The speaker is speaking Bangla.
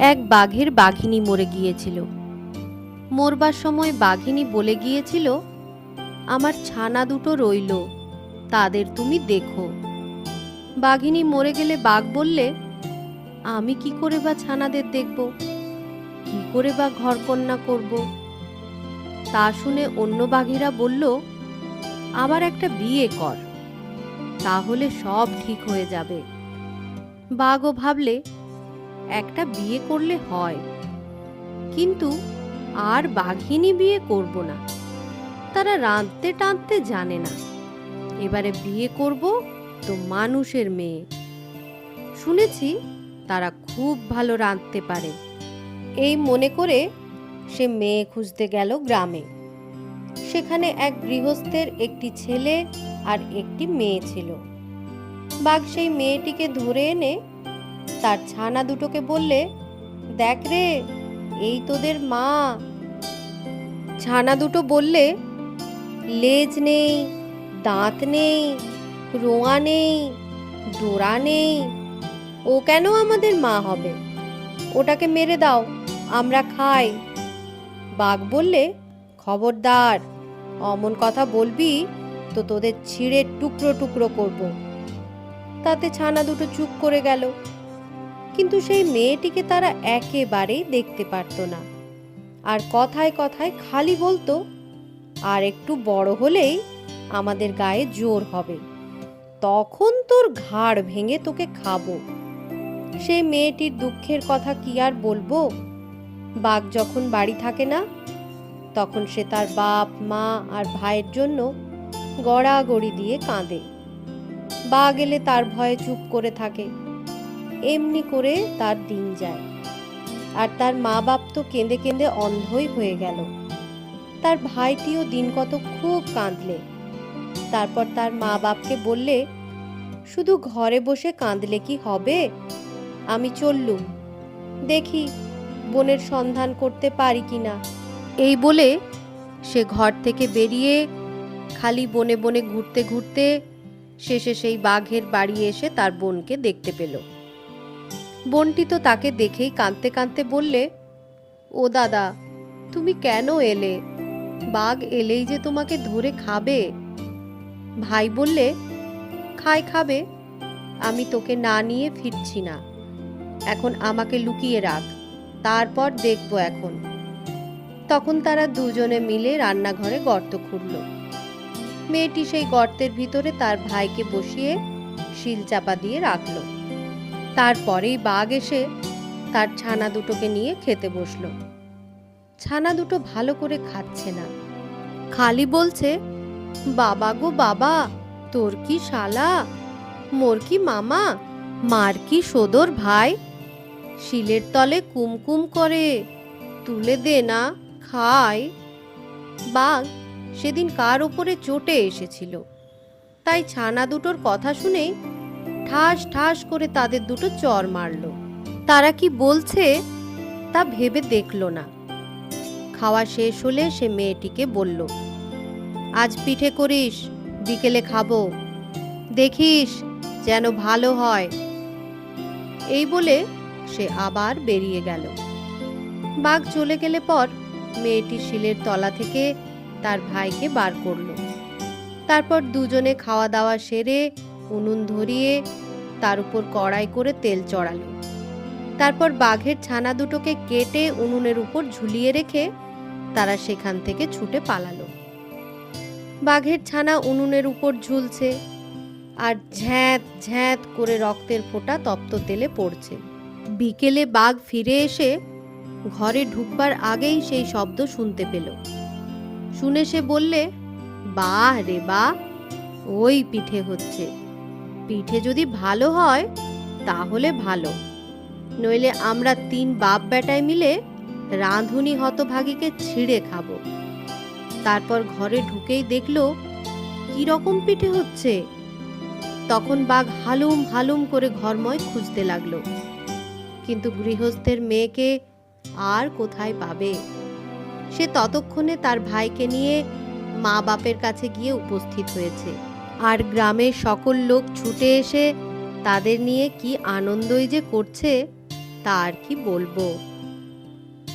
এক বাঘের বাঘিনী মরে গিয়েছিল। মরবার সময় বাঘিনী বলে গিয়েছিল, আমার ছানা দুটো রইল, তাদের তুমি দেখো। বাঘিনী মরে গেলে বাঘ বললে, আমি কি করে বা ছানাদের দেখব, কি করে বা ঘরকন্না করব? তা শুনে অন্য বাঘেরা বলল, আবার একটা বিয়ে কর, তাহলে সব ঠিক হয়ে যাবে। বাঘও ভাবলে, একটা বিয়ে করলে হয়, কিন্তু আর বাঘিনী বিয়ে করব না, তারা রাঁধতে টাঁধতে জানে না। এবারে বিয়ে করব তো মানুষের মেয়ে, শুনেছি তারা খুব ভালো রাঁধতে পারে। এই মনে করে সে মেয়ে খুঁজতে গেল গ্রামে। সেখানে এক গৃহস্থের একটি ছেলে আর একটি মেয়ে ছিল। বাঘ সেই মেয়েটিকে ধরে এনে তার ছানা দুটোকে বললে, দেখ রে, এই তোদের মা। ছানা দুটো বললে, লেজ নেই, দাঁত নেই, রোঁয়া নেই, ডোরা নেই, ও কেন আমাদের মা হবে? ওটাকে মেরে দাও, আমরা খাই। বাঘ বললে, খবরদার, অমন কথা বলবি তো তোদের ছিঁড়ে টুকরো টুকরো করব। তাতে ছানা দুটো চুপ করে গেল। কিন্তু সেই মেয়েটিকে তারা একেবারেই দেখতে পারত না, আর কথায় কথায় খালি বলতো, আর একটু বড় হলেই আমাদের গায়ে জোর হবে, তখন তোর ঘাড় ভেঙে তোকে খাবো। সেই মেয়েটির দুঃখের কথা কি আর বলবো? বাঘ যখন বাড়ি থাকে না, তখন সে তার বাপ মা আর ভাইয়ের জন্য গড়াগড়ি দিয়ে কাঁদে। বাঘ এলে তার ভয়ে চুপ করে থাকে। এমনি করে তার দিন যায়। আর তার মা বাপ তো কেঁদে কেঁদে অন্ধই হয়ে গেল। তার ভাইটিও দিন কত খুব কাঁদলে। তারপর তার মা বাপকে বললে, শুধু ঘরে বসে কাঁদলে কি হবে? আমি চললুম, দেখি বোনের সন্ধান করতে পারি কিনা। এই বলে সে ঘর থেকে বেরিয়ে খালি বনে বনে ঘুরতে ঘুরতে শেষে সেই বাঘের বাড়ি এসে তার বোনকে দেখতে পেল। বোনটি তো তাকে দেখেই কাঁদতে কাঁদতে বললে, ও দাদা, তুমি কেন এলে? বাঘ এলেই যে তোমাকে ধরে খাবে। ভাই বললে, খাবে, আমি তোকে না নিয়ে ফিরছি না, এখন আমাকে লুকিয়ে রাখ, তারপর দেখব এখন। তখন তারা দুজনে মিলে রান্নাঘরে গর্ত খুঁড়ল। মেয়েটি সেই গর্তের ভিতরে তার ভাইকে বসিয়ে শিল চাপা দিয়ে রাখল। তারপরেই বাঘ এসে তার ছানা দুটোকে নিয়ে খেতে বসলো। ছানা দুটো ভালো করে খাচ্ছে না, খালি বলছে, বাবা গো বাবা, তোর কি শালা, মোর কি মামা, মার কি সদর ভাই, শিলের তলে কুমকুম করে, তুলে দে না, খাই। বাঘ সেদিন কার ওপরে চটে এসেছিল, তাই ছানা দুটোর কথা শুনেই ঠাস ঠাস করে তাদের দুটো চর মারল। তারা কি বলছে তা ভেবে দেখল না। খাওয়া শেষ হলে সে মেয়েটিকে বলল, আজ পিঠে করিস, বিকেলে খাবো, দেখিস যেন ভালো হয়। এই বলে সে আবার বেরিয়ে গেল। বাঘ চলে গেলে পর মেয়েটি শিলের তলা থেকে তার ভাইকে বার করল। তারপর দুজনে খাওয়া দাওয়া সেরে উনুন ধরিয়ে তার উপর কড়াই করে তেল চড়ালো। তারপর বাঘের ছানা দুটোকে কেটে উনুনের উপর ঝুলিয়ে রেখে তারা সেখান থেকে ছুটে পালালো। বাঘের ছানা উনুনের উপর ঝুলছে, আর ঝ্যাঁত ঝ্যাঁত করে রক্তের ফোঁটা তপ্ত তেলে পড়ছে। বিকেলে বাঘ ফিরে এসে ঘরে ঢুকবার আগেই সেই শব্দ শুনতে পেল। শুনে সে বললে, বাহ রে বাহ, ওই পিঠে হচ্ছে। পিঠে যদি ভালো হয় তাহলে ভালো, নইলে আমরা তিন বাপ বেটায় মিলে রাঁধুনি হতভাগীকে ছিঁড়ে খাবো। তারপর ঘরে ঢুকেই দেখলো কি রকম পিঠে হচ্ছে। তখন বাঘ হালুম হালুম করে ঘরময় খুঁজতে লাগলো, কিন্তু গৃহস্থের মেয়েকে আর কোথায় পাবে। সে ততক্ষণে তার ভাইকে নিয়ে মা বাপের কাছে গিয়ে উপস্থিত হয়েছে। আর গ্রামের সকল লোক ছুটে এসে তাদের নিয়ে কি আনন্দই যে করছে তা আর কি বলবো।